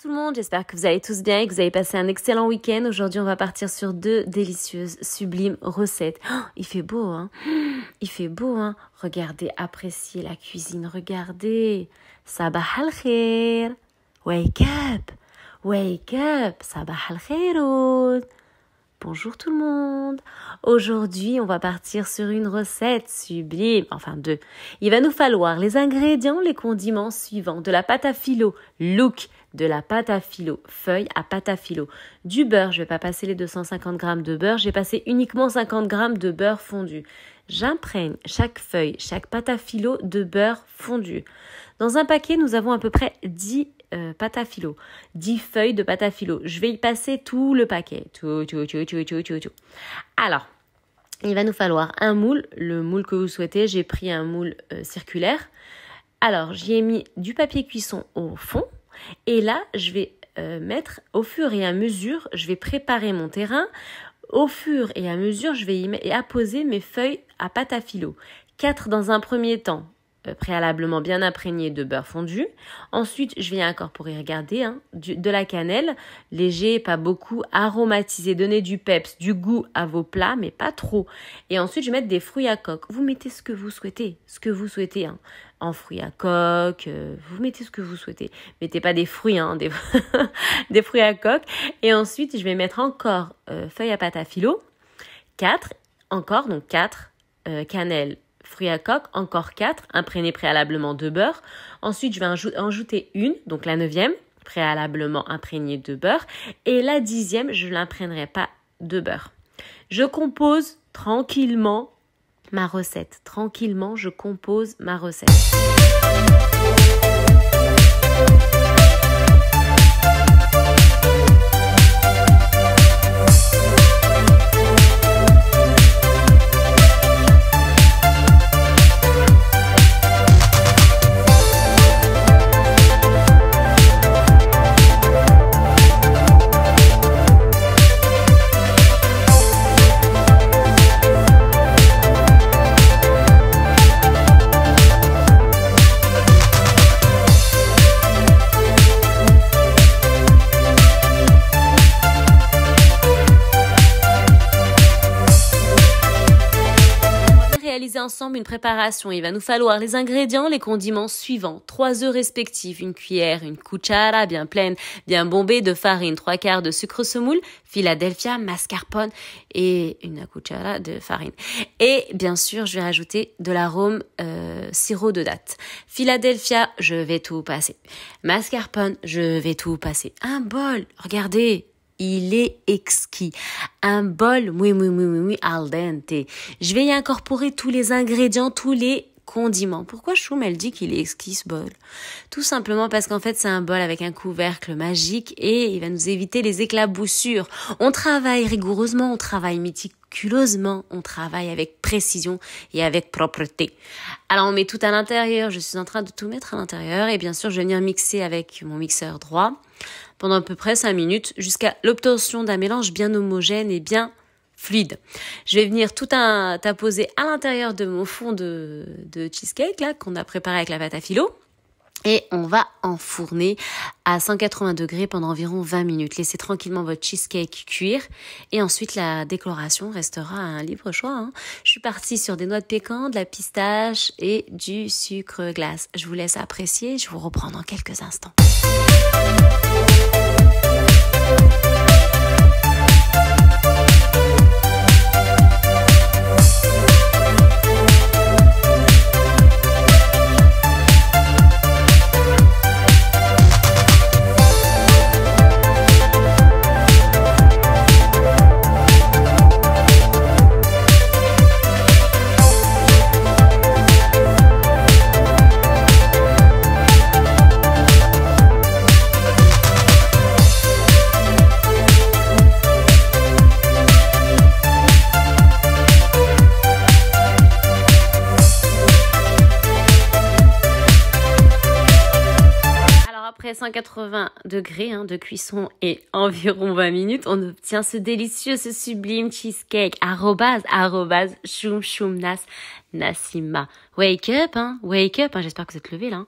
tout le monde, j'espère que vous allez tous bien et que vous avez passé un excellent week-end. Aujourd'hui, on va partir sur 2 délicieuses, sublimes recettes. Oh, il fait beau, hein? Il fait beau, hein? Regardez, appréciez la cuisine, regardez. Sabah al-khair. Wake up. Wake up. Sabah al-khairun. Bonjour tout le monde. Aujourd'hui, on va partir sur une recette sublime, enfin 2. Il va nous falloir les ingrédients, les condiments suivants. De la pâte à filo, look, de la pâte à filo, feuille à pâte à filo. Du beurre, je ne vais pas passer les 250 g de beurre, j'ai passé uniquement 50 g de beurre fondu. J'imprègne chaque feuille, chaque pâte à filo de beurre fondu. Dans un paquet, nous avons à peu près 10 pâte à filo, 10 feuilles de pâte à filo. Je vais y passer tout le paquet. Tout. Alors, il va nous falloir un moule, le moule que vous souhaitez. J'ai pris un moule circulaire. Alors, j'y ai mis du papier cuisson au fond. Et là, je vais mettre au fur et à mesure, je vais préparer mon terrain. Au fur et à mesure, je vais y apposer mes feuilles à pâte à filo. 4 dans un premier temps. Préalablement bien imprégné de beurre fondu. Ensuite, je vais y incorporer, regardez, de la cannelle, léger, pas beaucoup, aromatisé, donner du peps, du goût à vos plats, mais pas trop. Et ensuite, je vais mettre des fruits à coque. Vous mettez ce que vous souhaitez, en fruits à coque, vous mettez ce que vous souhaitez. Mettez pas des fruits, des fruits à coque. Et ensuite, je vais mettre encore feuilles à pâte à filo, 4, cannelle, fruits à coque, encore 4, imprégnées préalablement de beurre. Ensuite, je vais ajouter une, donc la 9e, préalablement imprégnée de beurre. Et la 10e, je ne l'imprégnerai pas de beurre. Je compose tranquillement ma recette. Tranquillement, je compose ma recette. Ensemble une préparation. Il va nous falloir les ingrédients, les condiments suivants. 3 œufs respectifs, une cuillère, une cuchara bien pleine, bien bombée de farine, 3/4 de sucre semoule, Philadelphia, mascarpone et une cuchara de farine. Et bien sûr, je vais rajouter de l'arôme sirop de date. Philadelphia, je vais tout passer. Mascarpone, je vais tout passer. Un bol, regardez. Il est exquis. Un bol, oui, al dente. Je vais y incorporer tous les ingrédients, tous les condiments. Pourquoi Choum, elle dit qu'il est exquis ce bol? Tout simplement parce qu'en fait, c'est un bol avec un couvercle magique et il va nous éviter les éclaboussures. On travaille rigoureusement, on travaille méticuleusement, on travaille avec précision et avec propreté. Alors, on met tout à l'intérieur. Je suis en train de tout mettre à l'intérieur et bien sûr, je vais venir mixer avec mon mixeur droit pendant à peu près 5 minutes jusqu'à l'obtention d'un mélange bien homogène et bien fluide. Je vais venir tout apposer à l'intérieur de mon fond de cheesecake là qu'on a préparé avec la pâte à filo. Et on va enfourner à 180 degrés pendant environ 20 minutes. Laissez tranquillement votre cheesecake cuire. Et ensuite, la décoration restera à un libre choix. Je suis partie sur des noix de pécan, de la pistache et du sucre glace. Je vous laisse apprécier. Je vous reprends dans quelques instants. après 180 degrés de cuisson et environ 20 minutes, on obtient ce délicieux, ce sublime cheesecake. Choum choum nas Nassima. Wake up, j'espère que vous êtes levés là.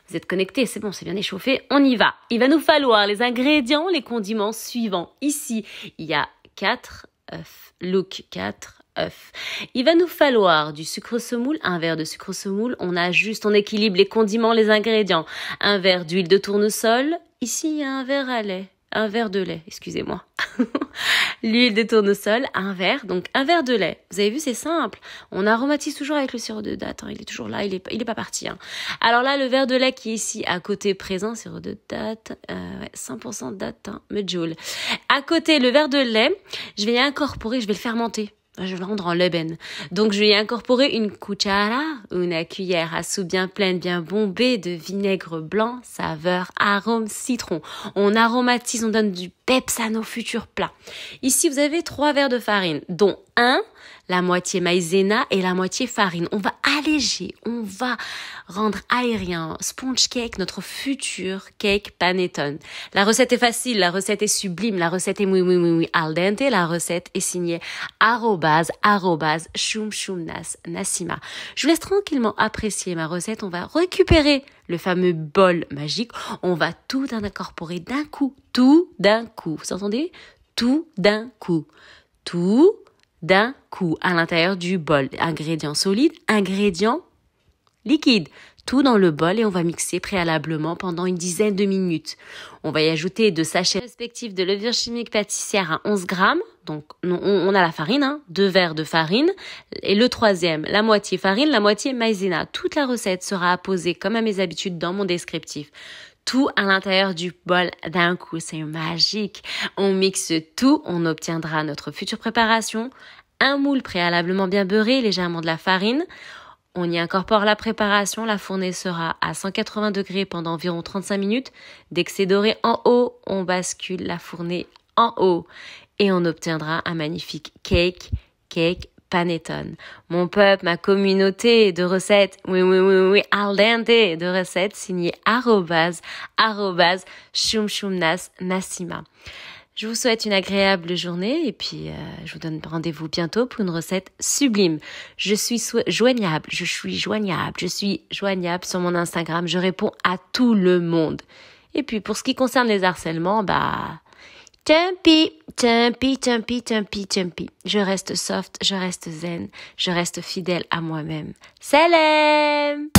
Vous êtes connectés, c'est bon, c'est bien échauffé. On y va. Il va nous falloir les ingrédients, les condiments suivants. Ici, il y a 4 œufs. Look, 4 œufs. Il va nous falloir du sucre semoule, un verre de sucre semoule. On ajuste, on équilibre les condiments, les ingrédients. Un verre d'huile de tournesol. Ici, il y a un verre à lait. Un verre de lait, excusez-moi. L'huile de tournesol, un verre, donc un verre de lait. Vous avez vu, c'est simple. On aromatise toujours avec le sirop de date. Il est toujours là, il est pas parti. Alors là, le verre de lait qui est ici à côté présent, sirop de date, 100% date, medjool. À côté, le verre de lait, je vais y incorporer, je vais le fermenter. Je vais le rendre en leben. Donc, je vais y incorporer une cuchara, une cuillère à soupe bien pleine, bien bombée de vinaigre blanc, saveur, arôme, citron. On aromatise, on donne du peps à nos futurs plats. Ici, vous avez 3 verres de farine, dont la moitié maïzena et la moitié farine. On va alléger, on va rendre aérien, sponge cake, notre futur cake panettone. La recette est facile, la recette est sublime, la recette est muy al dente, la recette est signée choum choum Nassima. Je vous laisse tranquillement apprécier ma recette. On va récupérer le fameux bol magique. On va tout incorporer d'un coup. Tout d'un coup. Vous entendez? Tout d'un coup. Tout d'un coup à l'intérieur du bol. Ingrédients solides, ingrédients liquides. Tout dans le bol et on va mixer préalablement pendant une dizaine de minutes. On va y ajouter 2 sachets respectifs de levure chimique pâtissière à 11 grammes. Donc, on a la farine, 2 verres de farine. Et le 3e, la moitié farine, la moitié maïzena. Toute la recette sera apposée comme à mes habitudes dans mon descriptif. Tout à l'intérieur du bol d'un coup, c'est magique. On mixe tout, on obtiendra notre future préparation. Un moule préalablement bien beurré, légèrement de la farine. On y incorpore la préparation, la fournée sera à 180 degrés pendant environ 35 minutes. Dès que c'est doré en haut, on bascule la fournée en haut et on obtiendra un magnifique cake panettone. Mon peuple, ma communauté de recettes, oui, al dente de recettes signées choum choum Nassima. Je vous souhaite une agréable journée et puis je vous donne rendez-vous bientôt pour une recette sublime. Je suis joignable sur mon Instagram. Je réponds à tout le monde. Et puis pour ce qui concerne les harcèlements, tant pis. Je reste soft, je reste zen, je reste fidèle à moi-même. Salam!